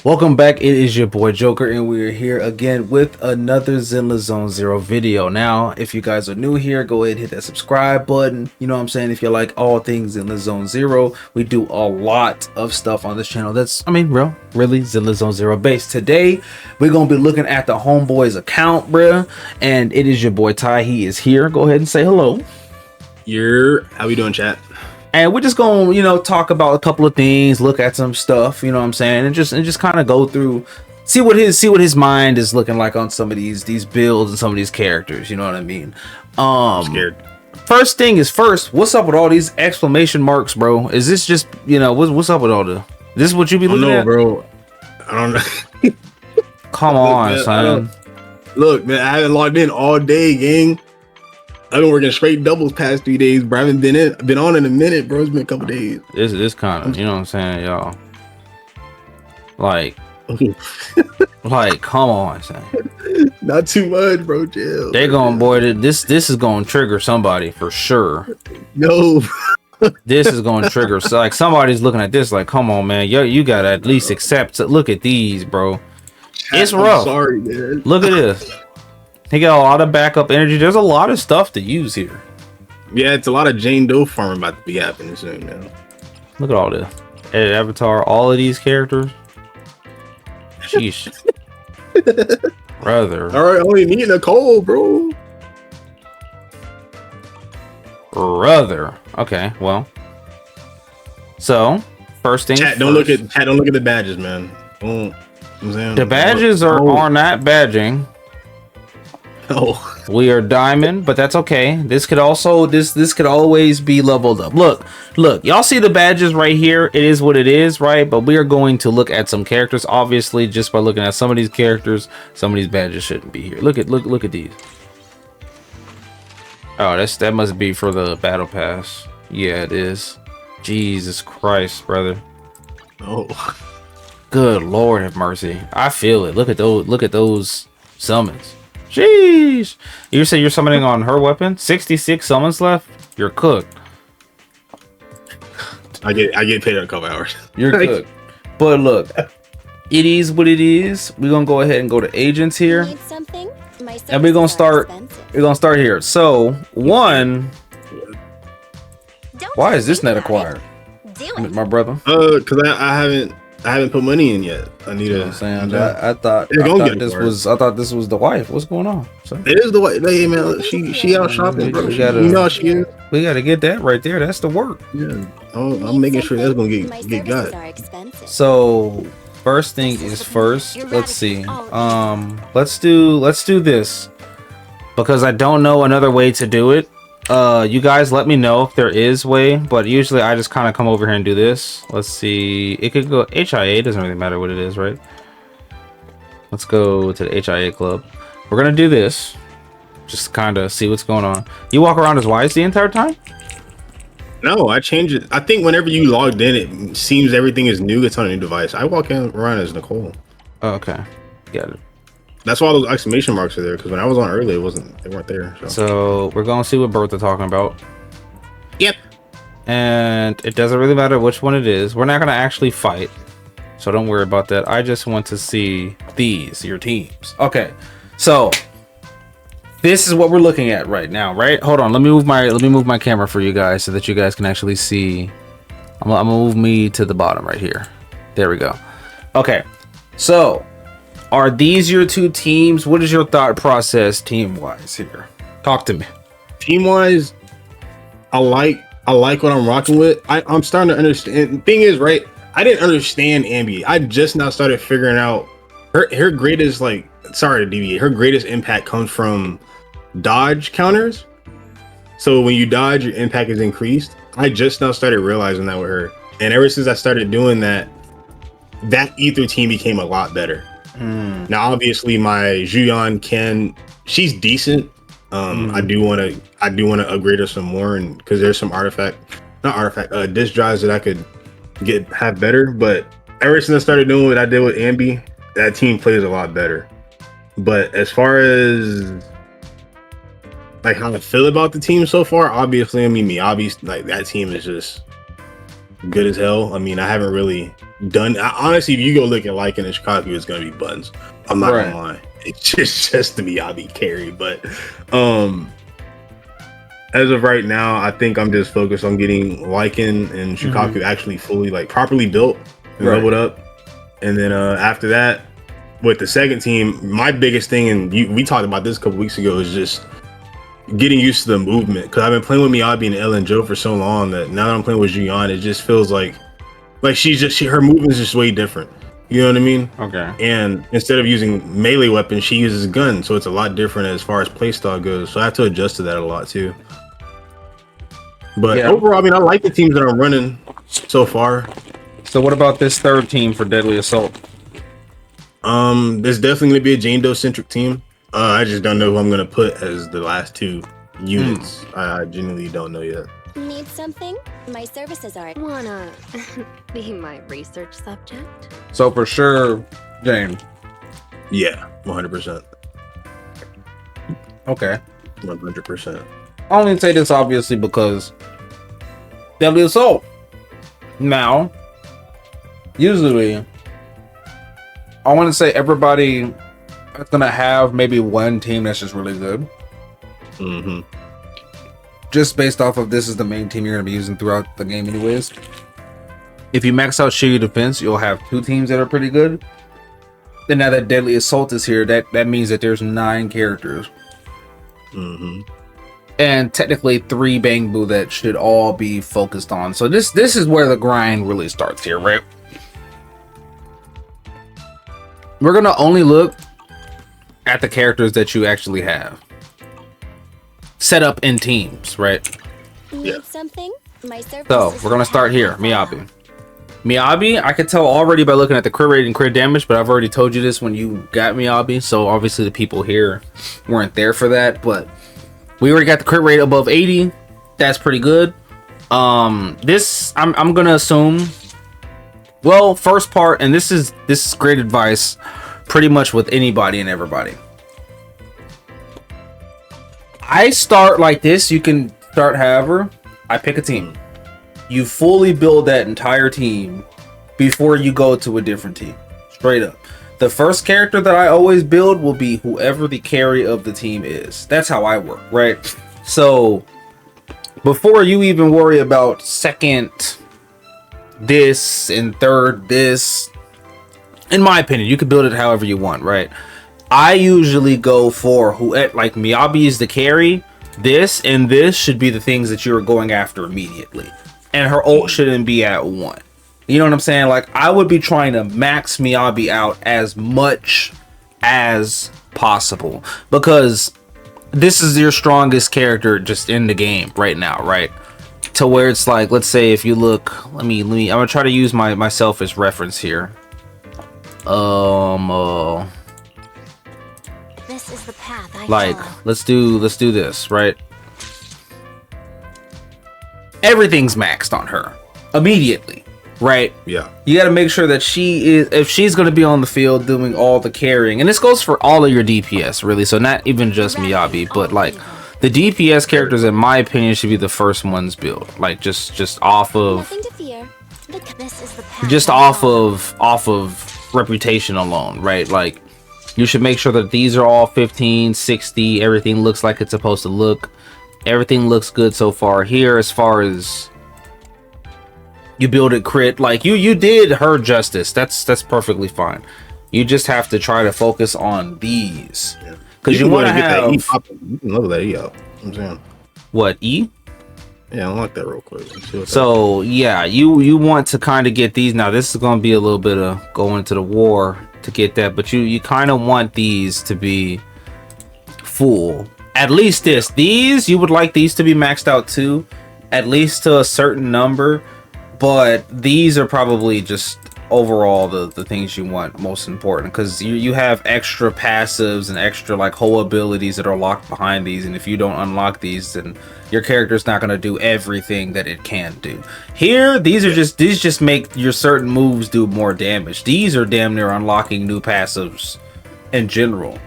Welcome back. It is your boy Joker, and we're here again with another Zenless Zone Zero video. Now, if you guys are new here, go ahead and hit that subscribe button. You know what I'm saying? If you like all things Zenless Zone Zero, we do a lot of stuff on this channel that's, really Zenless Zone Zero based. Today, we're going to be looking at the Homeboy's account, bruh, and it is your boy Ty. He is here. Go ahead and say hello. How we doing, chat? And we're just gonna, talk about a couple of things, look at some stuff, you know what I'm saying, and just kind of go through, see what his mind is looking like on some of these builds and some of these characters, you know what I mean? I'm scared. First thing is first, what's up with all these exclamation marks, bro? Is this just, what's up with all the? This is what you be looking at, bro? I don't know. Come on, man, son. Look, man, I haven't logged in all day, gang. I've been working straight doubles past 3 days, bro. I haven't been on in a minute, bro. It's been a couple days. This kind of, you know what I'm saying, y'all. Like, come on, son. Not too much, bro. Chill. They going, boy. This is going to trigger somebody for sure. No. This is going to trigger. So, like, somebody's looking at this, like, come on, man. You gotta at least accept it. Look at these, bro. It's rough. I'm sorry, man. Look at this. He got a lot of backup energy. There's a lot of stuff to use here. Yeah, it's a lot of Jane Doe farming about to be happening soon, man. Look at all this. Edit avatar, all of these characters. Sheesh. Brother. All right, only need Nicole, bro. Brother. Okay, well. So, first thing. Chat, don't look at the badges, man. The badges are not badging. Oh, we are diamond, but that's okay. This could also this could always be leveled up. Look, y'all see the badges right here. It is what it is, right? But we are going to look at some characters. Obviously, just by looking at some of these characters, some of these badges shouldn't be here. Look at these. Oh, that must be for the battle pass. Yeah, it is. Jesus Christ, brother. Oh, good Lord have mercy. I feel it. Look at those summons. Jeez. You say you're summoning on her weapon? 66 summons left? You're cooked. I get paid in a couple hours. You're cooked. But look, it is what it is. We're gonna go ahead and go to agents here. And we're gonna start here. So one, why is this net acquired? My brother. Because I haven't put money in yet. I need to. I thought this was the wife. What's going on? So, it is the wife. Hey man, she out shopping, bro. You know she is. We gotta get that right there. That's the work. Yeah, I'm making sure that's gonna get got. So first thing is first. Let's see. Let's do this because I don't know another way to do it. You guys let me know if there is way, but usually I just kind of come over here and do this. Let's see. It could go HIA. Doesn't really matter what it is, right? Let's go to the HIA club. We're gonna do this. Just kind of see what's going on. You walk around as Wise the entire time? No, I changed it. I think whenever you logged in, it seems everything is new. It's on a new device. I walk in around as Nicole. Oh, okay, got it. That's why those exclamation marks are there. Because when I was on early, they weren't there. So we're gonna see what Bertha talking about. Yep. And it doesn't really matter which one it is. We're not gonna actually fight, so don't worry about that. I just want to see your teams. Okay, so this is what we're looking at right now, right? Hold on, let me move my camera for you guys so that you guys can actually see. I'm gonna move me to the bottom right here. There we go. Okay, so are these your two teams? What is your thought process team-wise here? Talk to me. Team-wise, I like what I'm rocking with. I'm starting to understand. Thing is, right? I didn't understand Ambi. I just now started figuring out her greatest, sorry to deviate. Her greatest impact comes from dodge counters. So when you dodge, your impact is increased. I just now started realizing that with her, and ever since I started doing that, that ether team became a lot better. Now, obviously, my Juyon she's decent. I do want to upgrade her some more, and because there's some disk drives that I could have better. But ever since I started doing what I did with Ambi, that team plays a lot better. But as far as how I feel about the team so far, obviously, Miyabi, that team is just good as hell. I mean, I haven't really done. Honestly, if you go look at Lycan and Shikaku, it's gonna be buns. I'm not gonna lie. It's just the Miyabi carry, but as of right now, I think I'm just focused on getting Lycan and Shikaku actually fully like properly built and leveled up, and then after that, with the second team, my biggest thing, and we talked about this a couple weeks ago, is just getting used to the movement, because I've been playing with Miyabi and Ellen Joe for so long that now that I'm playing with Juyan, it just feels like her movement is just way different. You know what I mean? Okay. And instead of using melee weapons, she uses guns, so it's a lot different as far as playstyle goes. So I have to adjust to that a lot too. But overall, I mean, I like the teams that I'm running so far. So what about this third team for Deadly Assault? There's definitely gonna be a Jane Doe centric team. I just don't know who I'm gonna put as the last two units. I genuinely don't know yet. Need something? My services are. Wanna be my research subject? So for sure, Jane. Yeah, 100%. Okay. 100%. I only say this obviously because Deadly Assault. Now, usually, I want to say everybody is gonna have maybe one team that's just really good. Just based off of this is the main team you're gonna be using throughout the game, anyways. If you max out Shitty Defense, you'll have two teams that are pretty good. And now that Deadly Assault is here, that means that there's 9 characters. And technically 3 Bang Boo that should all be focused on. So this is where the grind really starts here, right? We're gonna only look at the characters that you actually have set up in teams, right? Need something? My services. So we're gonna start here, Miyabi. Miyabi, I could tell already by looking at the crit rate and crit damage, but I've already told you this when you got Miyabi, so obviously the people here weren't there for that, but we already got the crit rate above 80. That's pretty good. This I'm gonna assume. Well, first part, and this is great advice, pretty much with anybody and everybody. I start like this. You can start however. I pick a team. You fully build that entire team before you go to a different team. Straight up. The first character that I always build will be whoever the carry of the team is. That's how I work, right? So before you even worry about second this and third this, in my opinion, you can build it however you want, right? I usually go for who, like Miyabi is the carry. This and this should be the things that you're going after immediately. And her ult shouldn't be at 1. You know what I'm saying? Like, I would be trying to max Miyabi out as much as possible, because this is your strongest character just in the game right now, right? To where it's like, let's say if you look, let me I'm gonna try to use myself as reference here. This is the path I like follow. let's do this, right? Everything's maxed on her immediately, right? Yeah. You got to make sure that if she's going to be on the field doing all the carrying, and this goes for all of your DPS really, so not even just Miyabi, but like the DPS characters, in my opinion, should be the first ones built, like just off of Nothing to fear. This is the path just I off follow. of reputation alone, right? Like, you should make sure that these are all 15, 60, everything looks like it's supposed to look. Everything looks good so far here. As far as you build it crit, like you did her justice. That's perfectly fine. You just have to try to focus on these, because you want to have. You can level that E out. I'm saying. What, E? Yeah, I like that real quick. So yeah, you want to kind of get these. Now this is going to be a little bit of going to the war to get that, but you kind of want these to be full. At least these you would like these to be maxed out too, at least to a certain number, but these are probably just overall the things you want most important, because you have extra passives and extra like whole abilities that are locked behind these, and if you don't unlock these, then your character's not going to do everything that it can do. Here, these just make your certain moves do more damage. These are damn near unlocking new passives in general.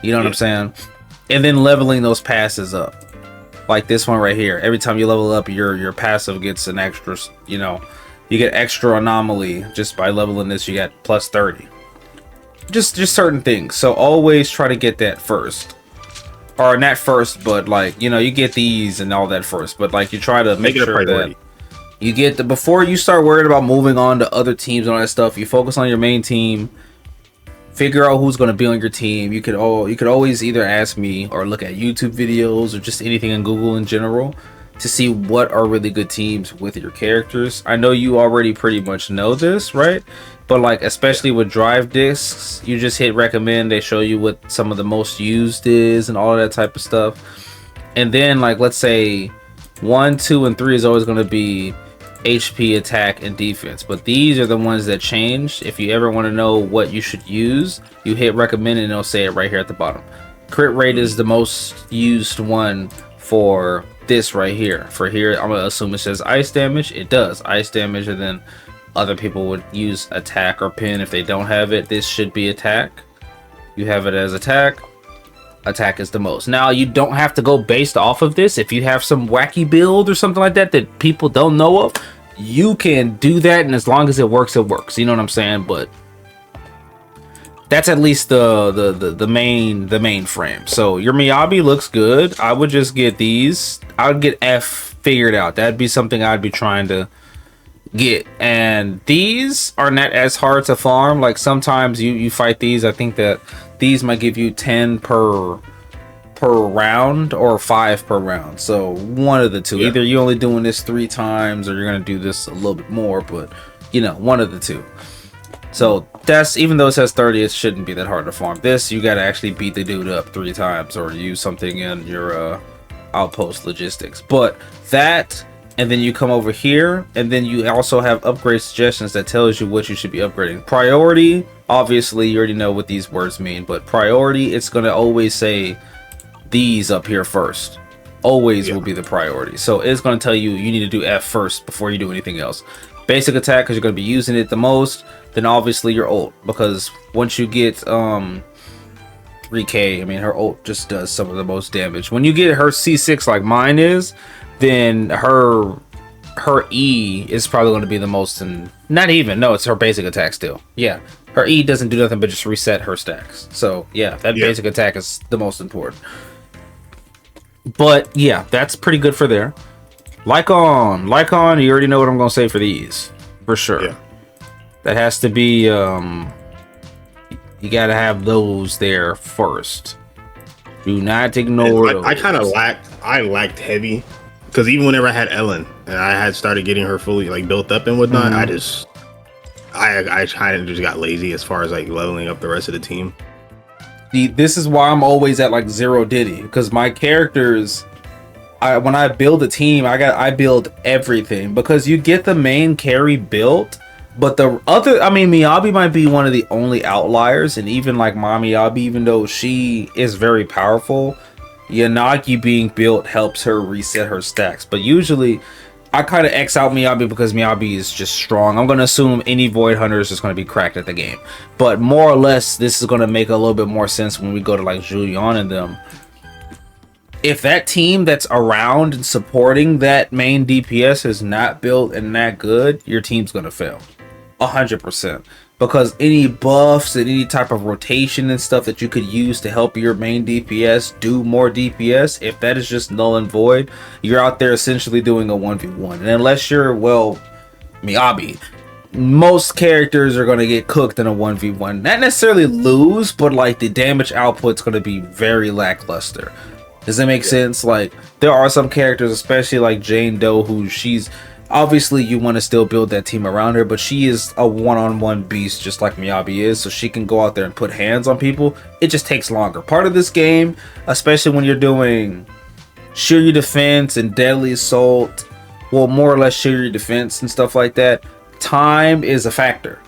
You know what I'm saying? And then leveling those passes up, like this one right here. Every time you level up, your passive gets an extra, you know, You get extra anomaly just by leveling this. You get plus 30. Just certain things. So always try to get that first. Or not first, but like, you know, you get these and all that first. But like, you try to make sure that you get the, before you start worrying about moving on to other teams and all that stuff, you focus on your main team. Figure out who's going to be on your team. You could always either ask me or look at YouTube videos or just anything in Google in general to see what are really good teams with your characters. I know you already pretty much know this, right? But like, especially with drive discs, you just hit recommend. They show you what some of the most used is and all of that type of stuff. And then like, let's say 1, 2, and 3 is always going to be HP, attack, and defense, but these are the ones that change. If you ever want to know what you should use, you hit recommend and it'll say it right here at the bottom. Crit rate is the most used one for this right here. For here, I'm gonna assume it says ice damage. It does ice damage, and then other people would use attack or pin. If they don't have it, this should be attack. You have it as attack. Attack is the most. Now, you don't have to go based off of this. If you have some wacky build or something like that that people don't know of, you can do that, and as long as it works, it works. You know what I'm saying? But that's at least the main frame. So your Miyabi looks good. I would just get these. I would get F figured out. That'd be something I'd be trying to get. And these are not as hard to farm. Like sometimes you fight these. I think that these might give you 10 per round or 5 per round. So one of the two. Yeah. Either you're only doing this 3 times or you're gonna do this a little bit more, but you know, one of the two. So that's, even though it says 30, it shouldn't be that hard to farm. This, you gotta actually beat the dude up 3 times or use something in your outpost logistics. But that, and then you come over here, and then you also have upgrade suggestions that tells you what you should be upgrading. Priority, obviously you already know what these words mean, but priority, it's gonna always say these up here first. Always will be the priority. So it's gonna tell you need to do F first before you do anything else. Basic attack, because you're gonna be using it the most. Then obviously your ult, because once you get 3k, I mean, her ult just does some of the most damage. When you get her C6 like mine is, then her E is probably going to be the most, and not even, no, it's her basic attack still. Yeah, her E doesn't do nothing but just reset her stacks. So yeah, that basic attack is the most important. But yeah, that's pretty good for there. Lycon, you already know what I'm going to say for these, for sure. Yeah. That has to be, you gotta have those there first. Do not ignore those. I kind of lacked heavy, because even whenever I had Ellen and I had started getting her fully like built up and whatnot, I kind of just got lazy as far as like leveling up the rest of the team. This is why I'm always at like 0 Diddy, because my characters, when I build a team, I build everything, because you get the main carry built. But the other, I mean, Miyabi might be one of the only outliers, and even like my Miyabi, even though she is very powerful, Yanagi being built helps her reset her stacks. But usually, I kind of X out Miyabi because Miyabi is just strong. I'm going to assume any Void Hunter is just going to be cracked at the game. But more or less, this is going to make a little bit more sense when we go to like Julian and them. If that team that's around and supporting that main DPS is not built and not good, your team's going to fail. 100%, because any buffs and any type of rotation and stuff that you could use to help your main DPS do more DPS, if that is just null and void, you're out there essentially doing a 1v1. And unless you're, well, Miyabi, most characters are going to get cooked in a 1v1. Not necessarily lose, but like the damage output's going to be very lackluster. Does that make sense? Like, there are some characters, especially like Jane Doe, who she's obviously, you want to still build that team around her, but she is a one-on-one beast just like Miyabi is, so she can go out there and put hands on people. It just takes longer. Part of this game, especially when you're doing sheer your defense and deadly assault, well, more or less sheer your defense and stuff like that, time is a factor.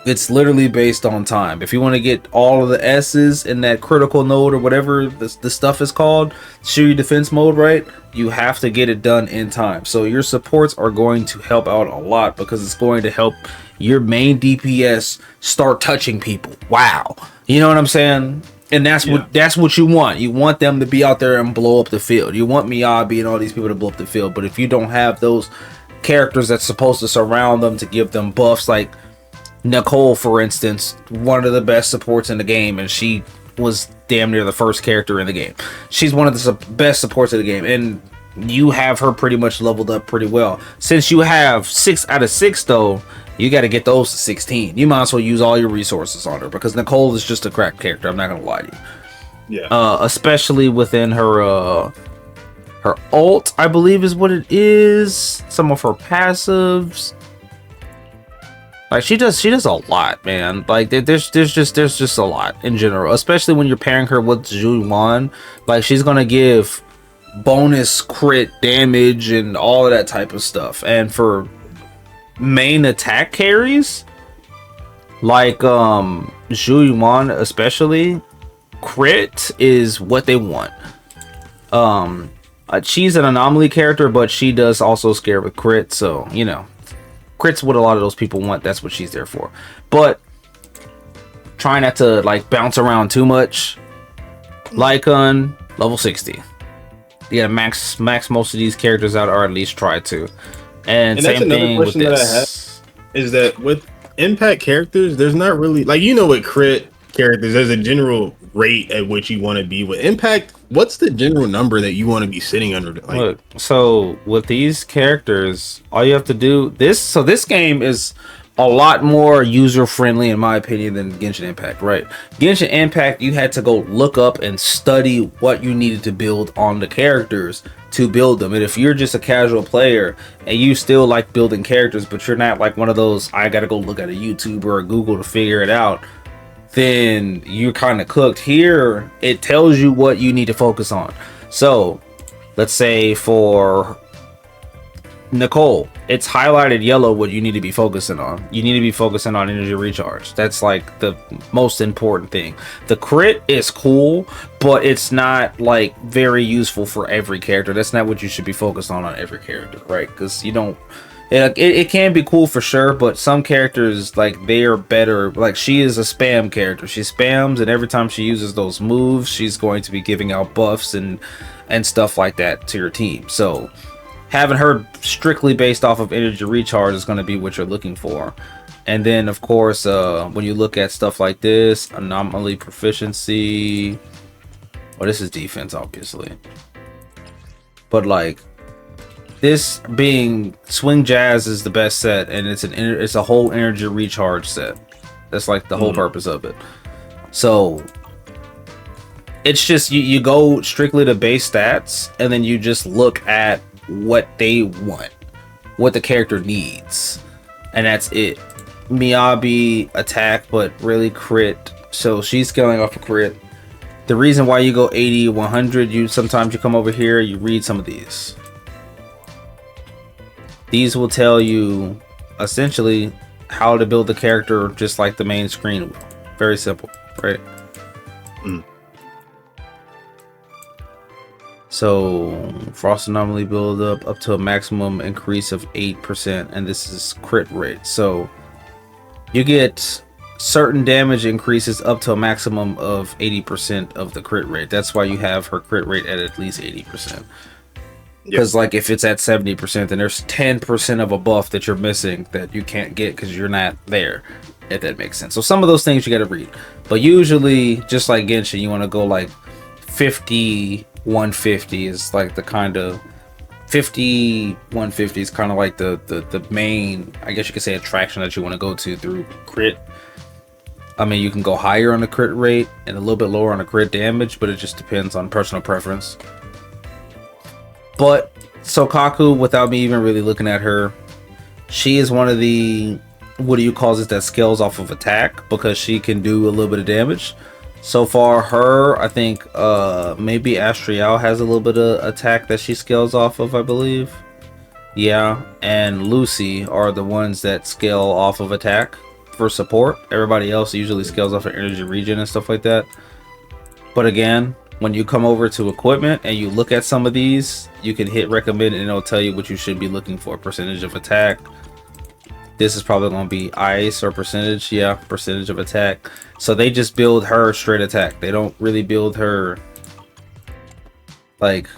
It's literally based on time. If you want to get all of the S's in that critical node or whatever the stuff is called, sheer your defense mode, right? You have to get it done in time. So your supports are going to help out a lot, because it's going to help your main DPS start touching people. Wow. You know what I'm saying? And that's what you want. You want them to be out there and blow up the field. You want Miyabi and all these people to blow up the field. But if you don't have those characters that's supposed to surround them to give them buffs. Like Nicole, for instance, one of the best supports in the game, and she was damn near the first character in the game. She's one of the best supports of the game, and you have her pretty much leveled up pretty well. Since you have 6 out of 6 though, you got to get those to 16. You might as well use all your resources on her, because Nicole is just a crack character. I'm not gonna lie to you. Yeah. Especially within her her ult, I believe is what it is. Some of her passives. Like she does a lot, man. Like there's just a lot in general, especially when you're pairing her with Zhu Yuan. Like she's gonna give bonus crit damage and all of that type of stuff. And for main attack carries, like Zhu Yuan especially, crit is what they want. She's an anomaly character, but she does also scare with crit, so you know. Crit's what a lot of those people want. That's what she's there for. But try not to like bounce around too much. Lycon, level 60. You gotta max most of these characters out, or at least try to. And that's same another thing with question that I this. have, is that with impact characters, there's not really, like, you know, with crit characters, there's a general rate at which you want to be. With impact, what's the general number that you want to be sitting under? Like, look, so with these characters, all you have to do this game is a lot more user friendly in my opinion than Genshin Impact, right? Genshin Impact, you had to go look up and study what you needed to build on the characters to build them. And if you're just a casual player and you still like building characters, but you're not like one of those, I gotta go look at a YouTube or a Google to figure it out, then you're kind of cooked. Here it tells you what you need to focus on. So let's say for Nicole, it's highlighted yellow what you need to be focusing on. You need to be focusing on energy recharge. That's like the most important thing. The crit is cool, but it's not like very useful for every character. That's not what you should be focused on every character, right? Because you don't, it can be cool for sure, but some characters, like, they are better. Like, she is a spam character. She spams, and every time she uses those moves, she's going to be giving out buffs and stuff like that to your team. So having her strictly based off of energy recharge is going to be what you're looking for. And then, of course, when you look at stuff like this, anomaly proficiency, well, this is defense, obviously. But, like, this being Swing Jazz is the best set, and it's a whole energy recharge set. That's like the whole purpose of it. So it's just you go strictly to base stats, and then you just look at what they want, what the character needs, and that's it. Miyabi attack, but really crit. So she's scaling off a crit. The reason why you go 80, 100, sometimes you come over here, you read some of these. These will tell you essentially how to build the character, just like the main screen will. Very simple, right? So Frost Anomaly build up to a maximum increase of 8%, and this is crit rate. So you get certain damage increases up to a maximum of 80% of the crit rate. That's why you have her crit rate at least 80%. Because like if it's at 70%, then there's 10% of a buff that you're missing that you can't get because you're not there, if that makes sense. So some of those things you got to read, but usually, just like Genshin, you want to go like 50, 150 is like the kind of 50, 150 is kind of like the main, I guess you could say, attraction that you want to go to through crit. I mean, you can go higher on the crit rate and a little bit lower on the crit damage, but it just depends on personal preference. But Sokaku, without me even really looking at her, she is one of the, what do you call it, that scales off of attack, because she can do a little bit of damage. So far, her, I think maybe Astriel has a little bit of attack that she scales off of, I believe. Yeah, and Lucy are the ones that scale off of attack for support. Everybody else usually scales off of energy regen and stuff like that. But again, when you come over to equipment and you look at some of these, you can hit recommend and it'll tell you what you should be looking for. Percentage of attack. This is probably going to be ice or percentage. Yeah, percentage of attack. So they just build her straight attack. They don't really build her, like,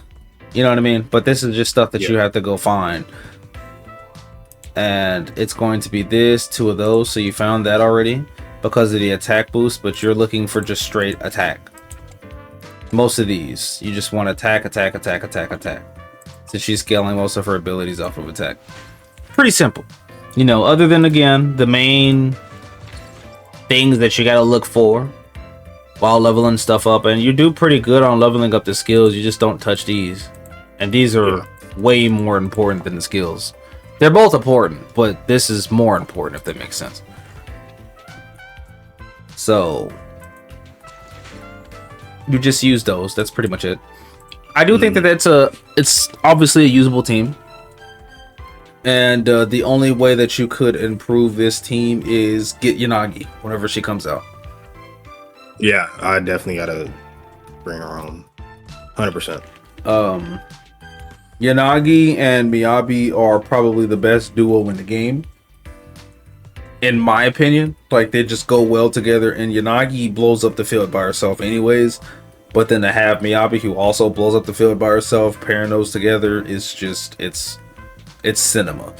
you know what I mean? But this is just stuff that you have to go find. and it's going to be this, 2 of those. So you found that already because of the attack boost, but you're looking for just straight attack. Most of these, you just want attack. Since she's scaling most of her abilities off of attack. Pretty simple. You know, other than, again, the main things that you gotta look for while leveling stuff up, and you do pretty good on leveling up the skills, you just don't touch these. And these are way more important than the skills. They're both important, but this is more important, if that makes sense. So you just use those. That's pretty much it. I do think that it's obviously a usable team. And the only way that you could improve this team is get Yanagi whenever she comes out. Yeah, I definitely gotta bring her on. 100%. Yanagi and Miyabi are probably the best duo in the game, in my opinion. Like, they just go well together, and Yanagi blows up the field by herself anyways, but then to have Miyabi, who also blows up the field by herself, pairing those together is just, it's cinema.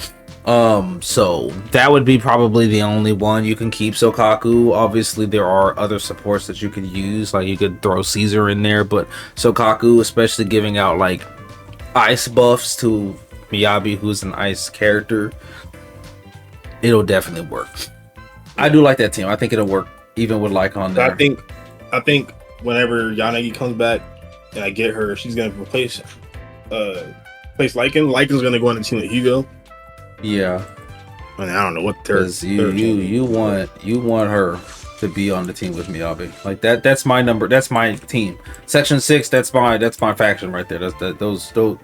So that would be probably the only one you can keep Sokaku. Obviously there are other supports that you could use, like you could throw Caesar in there, but Sokaku, especially giving out like ice buffs to Miyabi, who's an ice character, it'll definitely work. I do like that team. I think it'll work even with Lycon there. I think whenever Yanagi comes back and I get her, she's gonna replace Lycan. Lycan's gonna go on the team with Hugo. Yeah. I mean, I don't know what you want her to be on the team with Miyabi. Like that's my number. That's my team. Section 6. That's my faction right there. Those are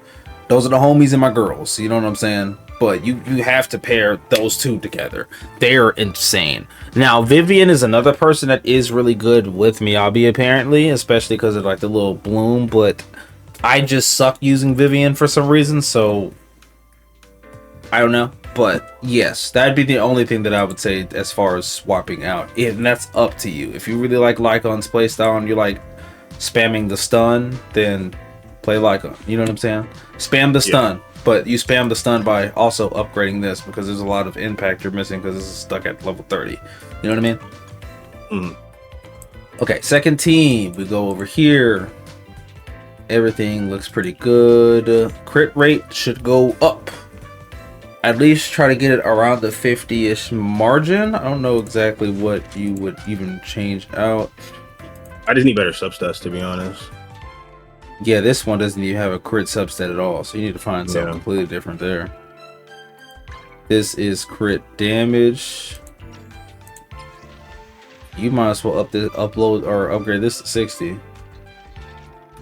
the homies and my girls. You know what I'm saying? But you have to pair those two together. They're insane. Now Vivian is another person that is really good with Miyabi apparently, especially because of like the little bloom. But I just suck using Vivian for some reason, so I don't know. But yes, that'd be the only thing that I would say as far as swapping out. And that's up to you. If you really like Lycon's playstyle and you like spamming the stun, then play Lycon. You know what I'm saying? Spam the stun, but you spam the stun by also upgrading this, because there's a lot of impact you're missing because this is stuck at level 30. You know what I mean? Mm. Okay, second team. We go over here. Everything looks pretty good. Crit rate should go up. At least try to get it around the 50-ish margin. I don't know exactly what you would even change out. I just need better substats, to be honest. Yeah, this one doesn't even have a crit substat at all, so you need to find something completely different there. This is crit damage. You might as well upgrade this to 60.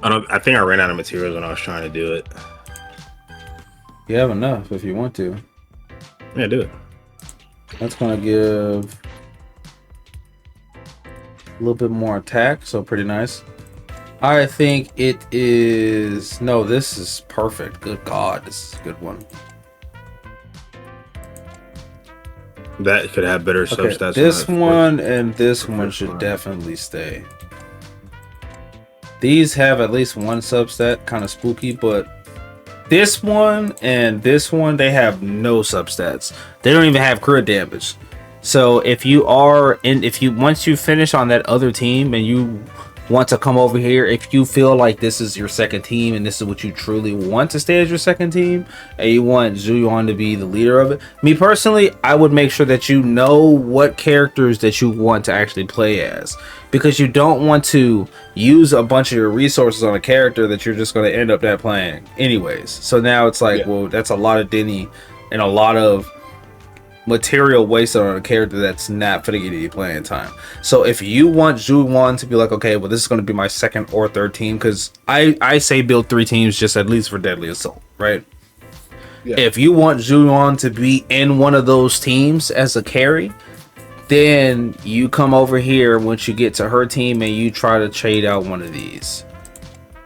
I think I ran out of materials when I was trying to do it. You have enough if you want to. Yeah, do it. That's gonna give a little bit more attack, so pretty nice. I think it is... No, this is perfect. Good God, this is a good one. That could have better substats. This one and this one should definitely stay. These have at least one substat, kind of spooky, but this one and this one, they have no substats. They don't even have crit damage. So if you once you finish on that other team and you want to come over here, if you feel like this is your second team and this is what you truly want to stay as your second team, and you want Zuyuan to be the leader of it, me personally, I would make sure that you know what characters that you want to actually play as, because you don't want to use a bunch of your resources on a character that you're just going to end up not playing anyways. So now it's like, well, that's a lot of Denny and a lot of material wasted on a character that's not gonna get any playing time. So if you want Zuyuan to be like, okay, well, this is going to be my second or third team, because I say build 3 teams just at least for Deadly Assault, right? Yeah. If you want Zuyuan to be in one of those teams as a carry, then you come over here once you get to her team and you try to trade out one of these.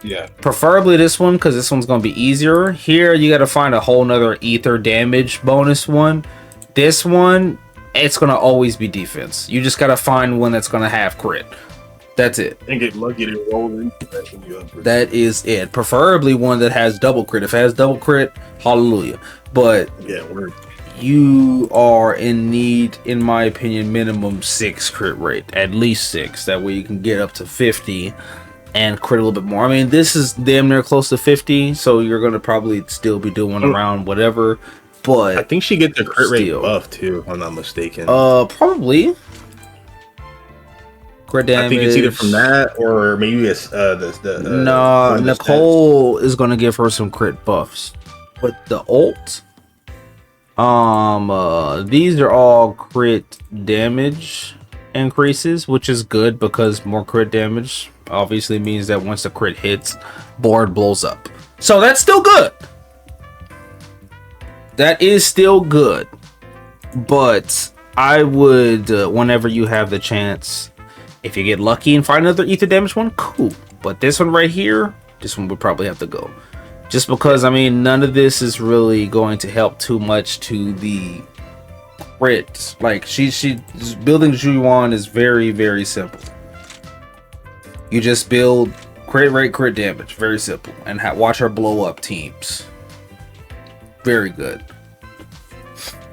Yeah. Preferably this one, because this one's going to be easier. Here, you got to find a whole nother ether damage bonus one. This one, it's going to always be defense. You just got to find one that's going to have crit. That's it. And get lucky to roll in. That is it. Preferably one that has double crit. If it has double crit, hallelujah. But yeah, you are in need, in my opinion, minimum 6 crit rate, at least 6. That way you can get up to 50 and crit a little bit more. I mean, this is damn near close to 50, so you're gonna probably still be doing around whatever. But I think she gets the crit rate buff too, if I'm not mistaken. Probably. Crit damage. I think it's either from that or maybe it's no, Nicole is gonna give her some crit buffs. But the ult, these are all crit damage increases, which is good because more crit damage obviously means that once the crit hits, board blows up. So that's still good. That is still good. But I would, whenever you have the chance, if you get lucky and find another ether damage one, cool. But this one right here, this one would probably have to go. Just because, I mean, none of this is really going to help too much to the crit. Like, she's building Zhuan is very, very simple. You just build crit rate, crit damage. Very simple. And watch her blow up teams. Very good.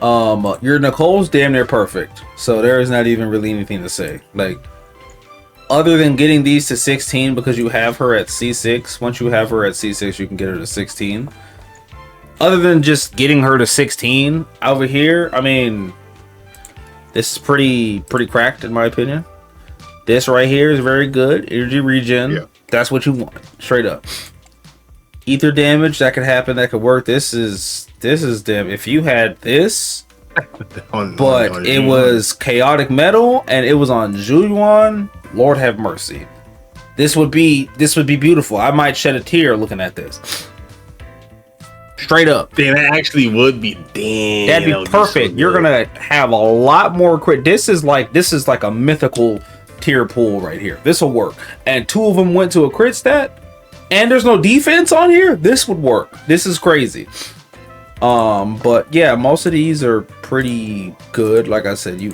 Your Nicole's damn near perfect. So there is not even really anything to say. Like, other than getting these to 16 because you have her at C6. Once you have her at C6, you can get her to 16. Other than just getting her to 16 over here, I mean, this is pretty cracked in my opinion. This right here is very good. Energy regen. Yeah. That's what you want. Straight up. Ether damage, that could happen, that could work. This is damn. If you had this, but it was chaotic metal and it was on Zhuan, Lord have mercy. This would be beautiful. I might shed a tear looking at this. Straight up. Damn, that actually would be damn. That'd be perfect. So you're gonna have a lot more crit. This is like a mythical tier pool right here. This will work. And 2 of them went to a crit stat. And there's no defense on here. This would work. This is crazy. But yeah, most of these are pretty good. Like I said, you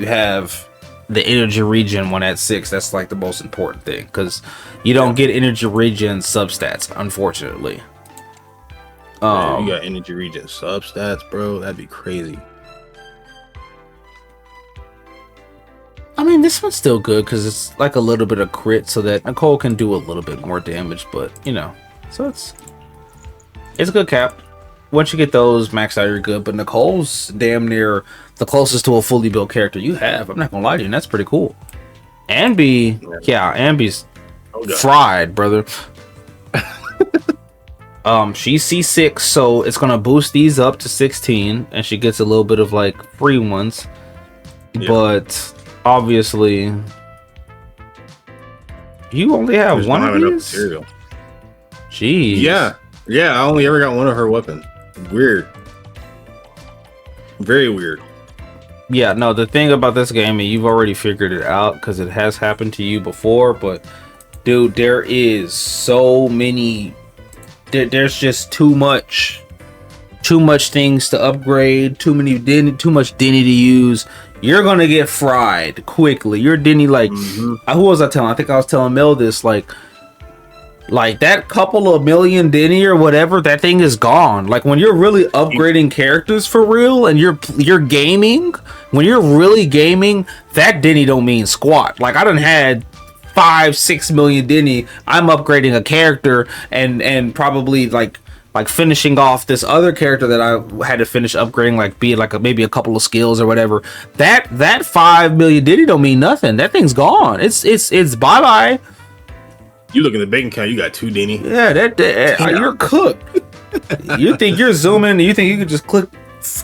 have the energy regen one at 6. That's like the most important thing because you don't get energy regen substats, unfortunately. Man, you got energy regen substats, bro. That'd be crazy. I mean, this one's still good because it's like a little bit of crit so that Nicole can do a little bit more damage, but you know, so it's a good cap. Once you get those maxed out, you're good. But Nicole's damn near the closest to a fully built character you have. I'm not gonna lie to you, and that's pretty cool. Ambi, yeah, Ambi's fried, brother. She's C6, so it's gonna boost these up to 16, and she gets a little bit of like free ones. Yeah. But obviously, you only have one of these. Jeez. Yeah. I only ever got one of her weapons. Weird. Very weird. Yeah. No, the thing about this game, and you've already figured it out because it has happened to you before. But dude, there is so many. There's just too much things to upgrade. Too much Denny to use. You're gonna get fried quickly. Your Denny, like, who was I telling? I think I was telling Mel this, like that couple of million Denny or whatever, that thing is gone. Like when you're really upgrading characters for real and you're gaming, when you're really gaming, that Denny don't mean squat. Like I done had 5-6 million Denny. I'm upgrading a character and probably like finishing off this other character that I had to finish upgrading, like be it like maybe a couple of skills or whatever. That 5 million Denny don't mean nothing. That thing's gone. It's bye bye. You look at the bank account, you got 2 Denny. Yeah, you're cooked. You think you're zooming and you think you can just click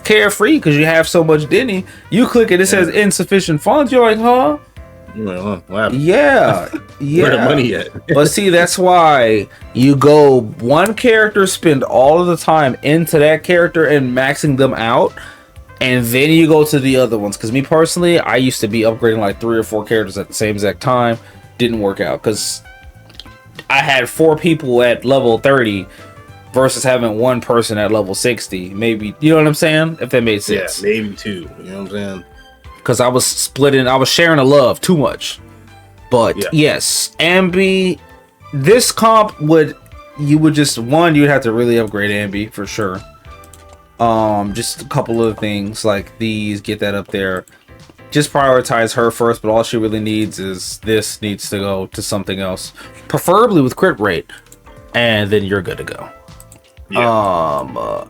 carefree because you have so much Denny. You click it, it says insufficient funds. You're like, huh? Yeah. Where the money at? But see, that's why you go one character, spend all of the time into that character and maxing them out, and then you go to the other ones. Because me personally, I used to be upgrading like 3 or 4 characters at the same exact time. Didn't work out because I had 4 people at level 30 versus having 1 person at level 60. Maybe, you know what I'm saying? If that made sense. Yeah, maybe 2. You know what I'm saying? Because I was sharing the love too much. But yes, Ambi, this comp you'd have to really upgrade Ambi for sure. Just a couple of things like these, get that up there. Just prioritize her first, but all she really needs is this needs to go to something else, preferably with crit rate, and then you're good to go. Yeah.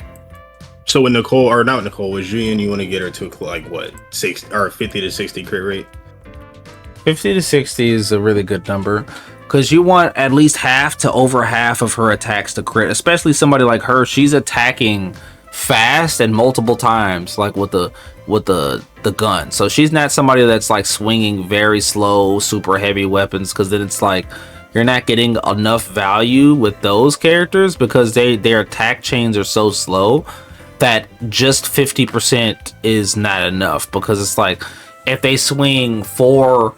So with Nicole, or not Nicole, with Julian, you want to get her to like what, 6 or 50 to 60 crit rate? 50 to 60 is a really good number because you want at least half to over half of her attacks to crit, especially somebody like her. She's attacking fast and multiple times, like with the gun. So she's not somebody that's like swinging very slow, super heavy weapons, because then it's like you're not getting enough value with those characters because their attack chains are so slow that just 50% is not enough, because it's like if they swing 4,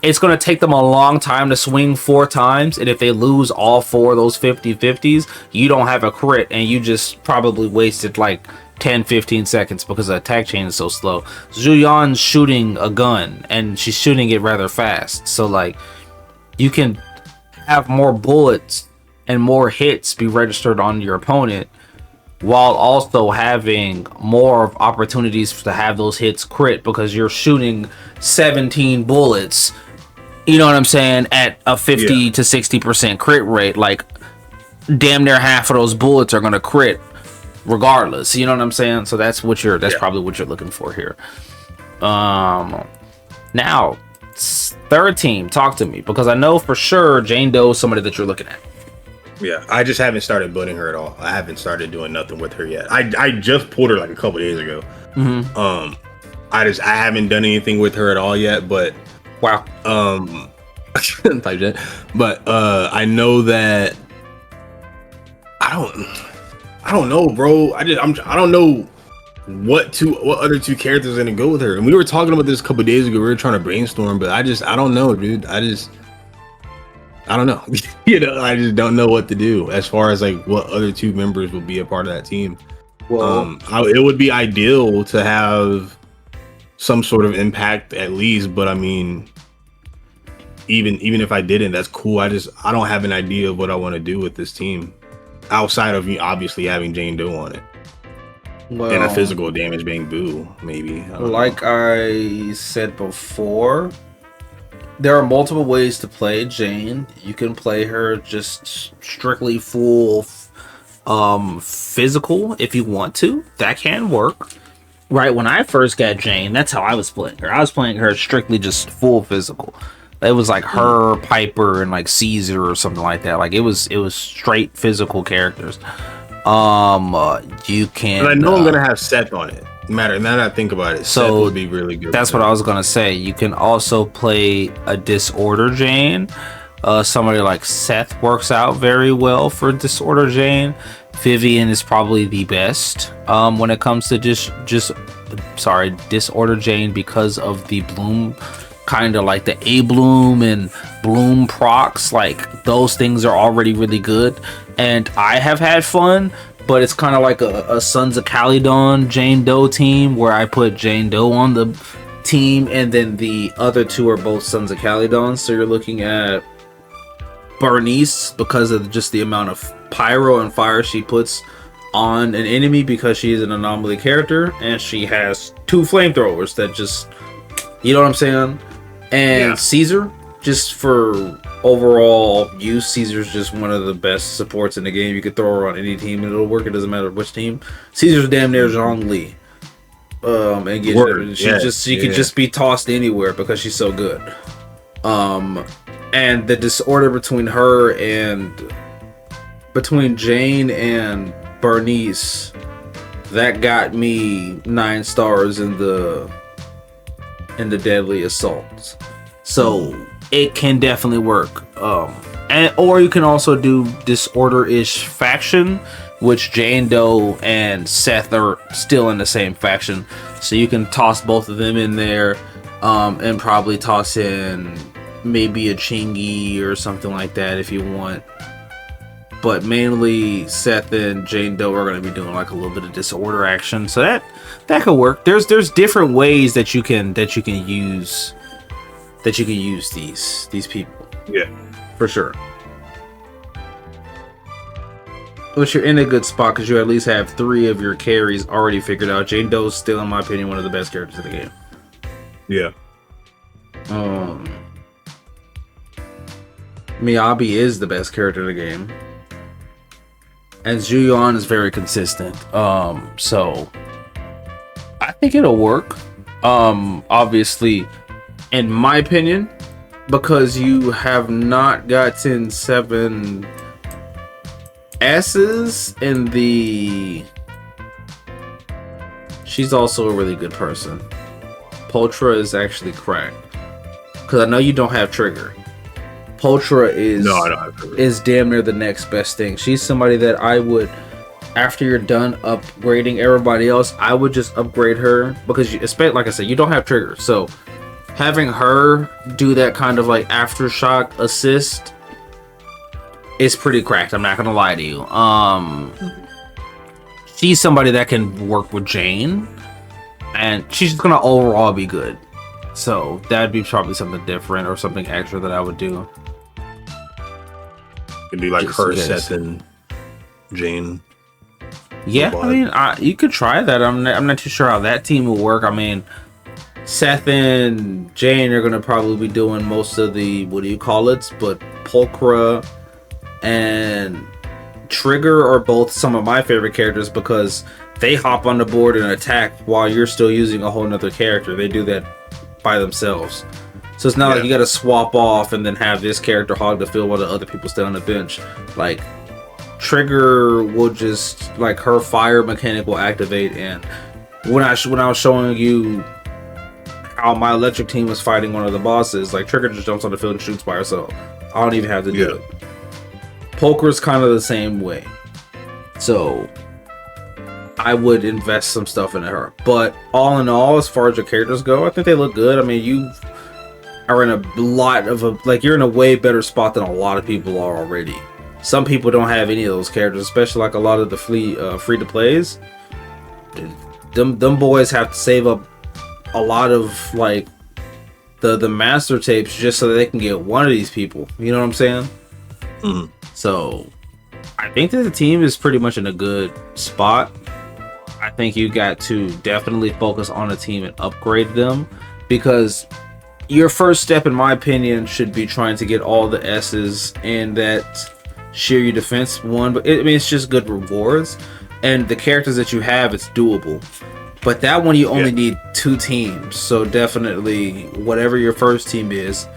it's going to take them a long time to swing 4 times, and if they lose all 4 of those 50/50s, you don't have a crit and you just probably wasted like 10-15 seconds because the attack chain is so slow. Zhuyan's shooting a gun and she's shooting it rather fast, so like you can have more bullets and more hits be registered on your opponent while also having more opportunities to have those hits crit, because you're shooting 17 bullets, you know what I'm saying, at a 50 to 60% crit rate. Like damn near half of those bullets are gonna crit regardless, you know what I'm saying? So that's probably what you're looking for here. Now third team, talk to me, because I know for sure Jane Doe is somebody that you're looking at. Yeah, I just haven't started building her at all. I haven't started doing nothing with her yet. I just pulled her like a couple days ago. I haven't done anything with her at all yet. But wow, type shit. But I know that I don't know, bro. I don't know what other 2 characters are gonna go with her. And we were talking about this a couple days ago. We were trying to brainstorm, but I don't know, dude. I don't know. You know, I just don't know what to do as far as like what other 2 members will be a part of that team. Well, it would be ideal to have some sort of impact at least, but I mean, even if I didn't, that's cool. I don't have an idea of what I want to do with this team outside of me obviously having Jane Doe on it. Well, and a physical damage being Boo, maybe. Like I said before, there are multiple ways to play Jane. You can play her just strictly full physical if you want to. That can work. Right, when I first got Jane, that's how I was playing her. I was playing her strictly just full physical. It was like her, Piper, and like Zzzero or something like that. Like it was straight physical characters. You can. But I know I'm gonna have Seth on it. Now that I think about it, so Seth would be really good. That's what I was gonna say. You can also play a Disorder Jane. Somebody like Seth works out very well for Disorder Jane. Vivian is probably the best when it comes to Disorder Jane, because of the Bloom, kind of like the A Bloom and Bloom procs. Like those things are already really good, and I have had fun. But it's kind of like a Sons of Calydon Jane Doe team, where I put Jane Doe on the team, and then the other 2 are both Sons of Calydon. So you're looking at Bernice, because of just the amount of pyro and fire she puts on an enemy, because she is an anomaly character, and she has 2 flamethrowers that just, you know what I'm saying? And Caesar, just for overall use, Caesar's just one of the best supports in the game. You could throw her on any team and it'll work. It doesn't matter which team. Caesar's damn near Zhongli. And she could just be tossed anywhere because she's so good. And the disorder between Jane and Bernice, that got me 9 stars in the deadly assaults. So it can definitely work. Or you can also do Disorder-ish faction, which Jane Doe and Seth are still in the same faction. So you can toss both of them in there, and probably toss in maybe a Chingy or something like that if you want. But mainly Seth and Jane Doe are going to be doing like a little bit of Disorder action. So that could work. There's different ways that you can use these people. Yeah, for sure. Which you're in a good spot because you at least have 3 of your carries already figured out. Jane Doe's still, in my opinion, one of the best characters in the game. Yeah. Miyabi is the best character in the game. And Zuyuan is very consistent. So I think it'll work. Obviously, in my opinion, because you have not gotten 7 S's in the... She's also a really good person. Poltra is actually cracked. Because I know you don't have Trigger. Poltra is No, I don't have Trigger. Is damn near the next best thing. She's somebody that I would, after you're done upgrading everybody else, I would just upgrade her because you, especially like I said, you don't have Trigger. So having her do that kind of like aftershock assist is pretty cracked. I'm not gonna lie to you. She's somebody that can work with Jane, and she's just gonna overall be good. So that'd be probably something different or something extra that I would do. It'd be like Just her, in case. Seth, and Jane. Yeah, I mean, you could try that. I'm not too sure how that team will work. I mean, Seth and Jane are gonna probably be doing most of the what do you call it? But Pulchra and Trigger are both some of my favorite characters because they hop on the board and attack while you're still using a whole nother character. They do that by themselves. So it's not like you gotta swap off and then have this character hog the field while the other people stay on the bench. Like Trigger will just like her fire mechanic will activate, and when I was showing you how my electric team was fighting one of the bosses, like Trigger just jumps on the field and shoots by herself. I don't even have to do it. Poker's kind of the same way. So I would invest some stuff into her. But all in all, as far as your characters go, I think they look good. I mean, you are in a lot of you're in a way better spot than a lot of people are already. Some people don't have any of those characters, especially like a lot of the free to plays. Them boys have to save up a lot of like the master tapes just so that they can get one of these people. You know what I'm saying? Mm-hmm. So I think that the team is pretty much in a good spot. I think you got to definitely focus on a team and upgrade them, because your first step, in my opinion, should be trying to get all the S's in that sheer your defense one. But I mean, it's just good rewards, and the characters that you have, it's doable. But that one, you only need 2 teams. So definitely, whatever your first team is,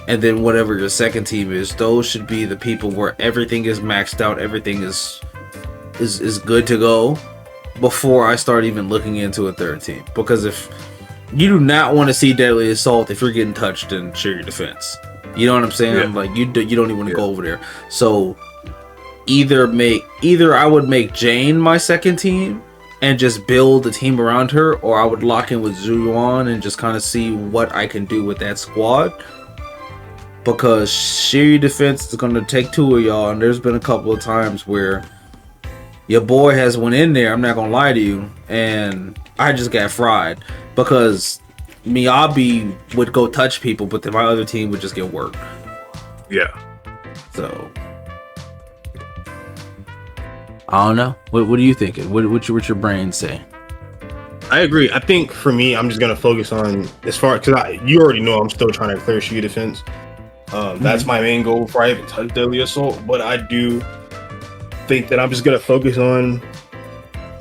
and then whatever your second team is, those should be the people where everything is maxed out, everything is good to go before I start even looking into a third team. Because if you do not want to see Deadly Assault if you're getting touched in sheer your defense. You know what I'm saying? Yeah. Like you don't even want to go over there. So either I would make Jane my second team and just build a team around her, or I would lock in with Zuyuan and just kind of see what I can do with that squad. Because sheer defense is going to take 2 of y'all, and there's been a couple of times where your boy has went in there, I'm not going to lie to you, and I just got fried. Because Miyabi would go touch people, but then my other team would just get worked. Yeah. So I don't know. What are you thinking? What's your brain say? I agree. I think for me, I'm just gonna focus on because you already know I'm still trying to clear sheer defense. That's my main goal before I even touch Deadly Assault. But I do think that I'm just gonna focus on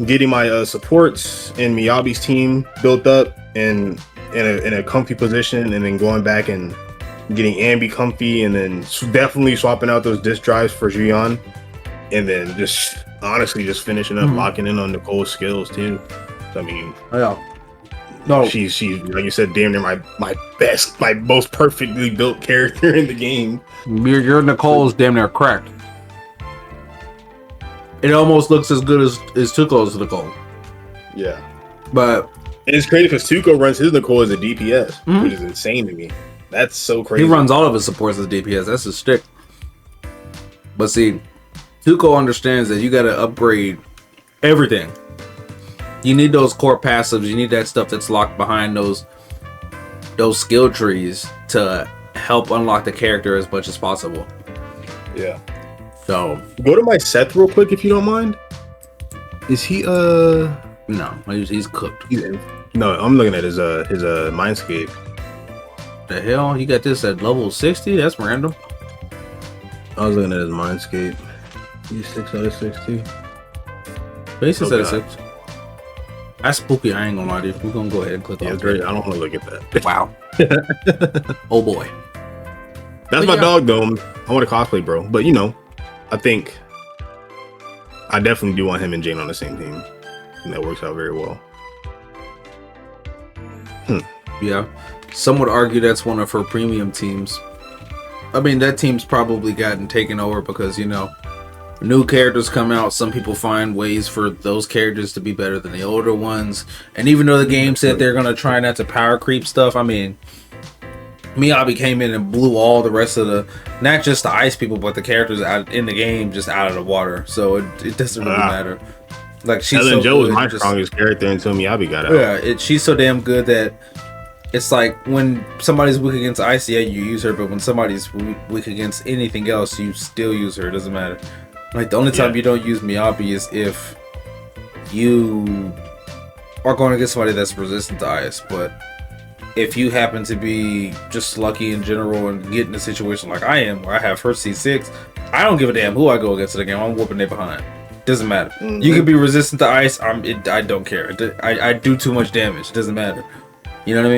getting my supports and Miyabi's team built up and in a comfy position, and then going back and getting Ambi comfy, and then definitely swapping out those disk drives for Julian, and then just honestly just finishing up locking in on Nicole's skills too. I mean, No, she's like you said, damn near my most perfectly built character in the game. your Nicole's damn near cracked. It almost looks as good as Tuco's Nicole. Yeah, But and it's crazy because Tuco runs his Nicole as a DPS, which is insane to me. That's so crazy. he runs all of his supports as DPS. That's his stick. But see, Tuco understands that you got to upgrade everything. You need those core passives. You need that stuff that's locked behind those skill trees to help unlock the character as much as possible. Yeah. So Go to my Seth real quick if you don't mind. Is he no, he's cooked. No, I'm looking at his Mindscape. The hell, he got this at level 60? That's random. I was looking at his Mindscape. He's 6 out of 60. Base is at 6. That's spooky. I ain't gonna lie to you. We're gonna go ahead and click on Great. I don't want to look at that. Wow. Oh boy. That's my dog though. I want to cosplay, bro. But you know, I think I definitely do want him and Jane on the same team. And that works out very well. Yeah. Some would argue that's one of her premium teams. I mean, that team's probably gotten taken over because, you know, new characters come out. Some people find ways for those characters to be better than the older ones. And even though the game said they're going to try not to power creep stuff, I mean, Miyabi came in and blew all the rest of the, not just the ice people, but the characters out in the game just out of the water. So it doesn't really matter. Like, she's Ellen so Joe was good, my strongest character until Miyabi got out. Yeah, she's so damn good that it's like when somebody's weak against ice, yeah, you use her, but when somebody's weak against anything else, you still use her. It doesn't matter. Like, the only time you don't use Miyabi is if you are going to get somebody that's resistant to ice. But if you happen to be just lucky in general and get in a situation like I am, where I have her C6, I don't give a damn who I go against in the game. I'm whooping they behind. Doesn't matter. You can be resistant to ice. I don't care. I do too much damage. Doesn't matter. You know what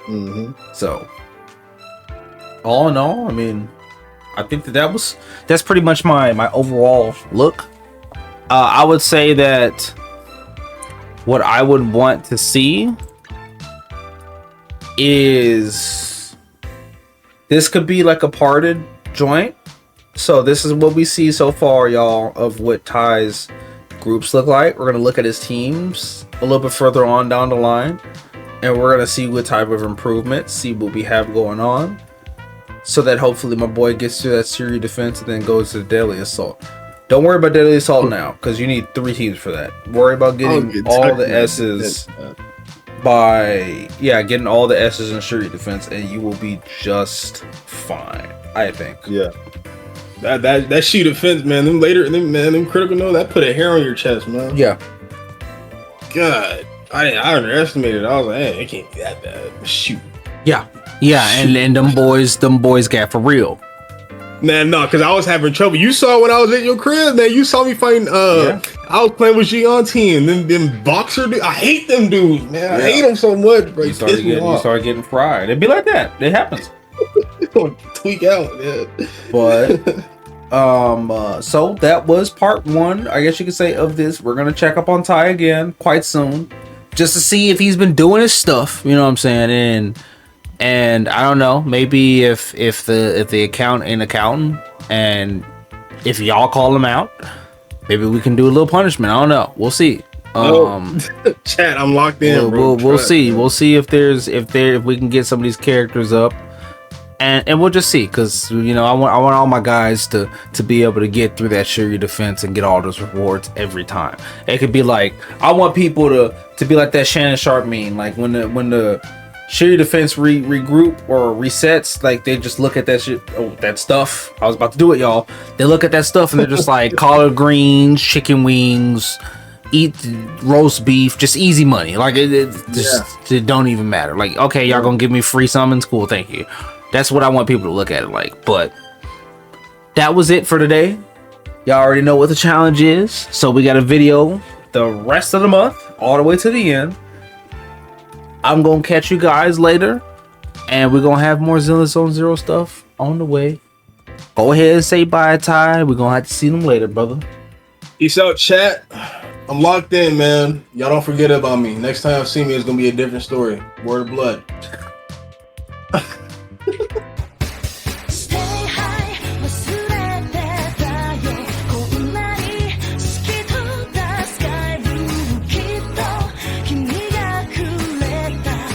I mean? So, all in all, I mean, I think that's pretty much my overall look. I would say that what I would want to see is this could be like a parted joint. So this is what we see so far, y'all, of what Ty's groups look like. We're gonna look at his teams a little bit further on down the line, and we're gonna see what type of improvements, see what we have going on, so that hopefully my boy gets to that series defense and then goes to the deadly assault. Don't worry about deadly assault now, because you need 3 teams for that. Worry about getting all the S's by getting all the S's in Shuri defense, and you will be just fine, I think. Yeah. That sheet defense, man. Them critical no, that put a hair on your chest, man. Yeah. God, I underestimated it. I was like, hey, it can't be that bad. Shoot. Yeah, and them boys got for real. Man, no, because I was having trouble. You saw when I was at your crib, man. You saw me fighting. I was playing with Gion team. Them boxer dudes. I hate them dudes, man. I hate them so much, bro. You start getting fried. It'd be like that. It happens. Tweak out, man. But so that was part 1, I guess you could say, of this. We're gonna check up on Ty again quite soon, just to see if he's been doing his stuff. You know what I'm saying? And I don't know, maybe if the account ain't accounting, and if y'all call him out, maybe we can do a little punishment. I don't know. We'll see. Chat, I'm locked in. We'll see. We'll see if we can get some of these characters up. And we'll just see, because you know I want all my guys to be able to get through that Shuri defense and get all those rewards every time. It could be like, I want people to be like that Shannon Sharp meme, like when the Shuri defense regroup or resets, like they just look at that shit, that stuff. I was about to do it, y'all. They look at that stuff and they're just like collard greens, chicken wings, eat roast beef, just easy money. Like it don't even matter. Like, okay, y'all gonna give me free summons, cool, thank you. That's what I want people to look at it like. But that was it for today. Y'all already know what the challenge is. So we got a video the rest of the month, all the way to the end. I'm going to catch you guys later. And we're going to have more Zenless on Zero stuff on the way. Go ahead and say bye, Ty. We're going to have to see them later, brother. Peace out, chat. I'm locked in, man. Y'all don't forget about me. Next time you see me, it's going to be a different story. Word of blood.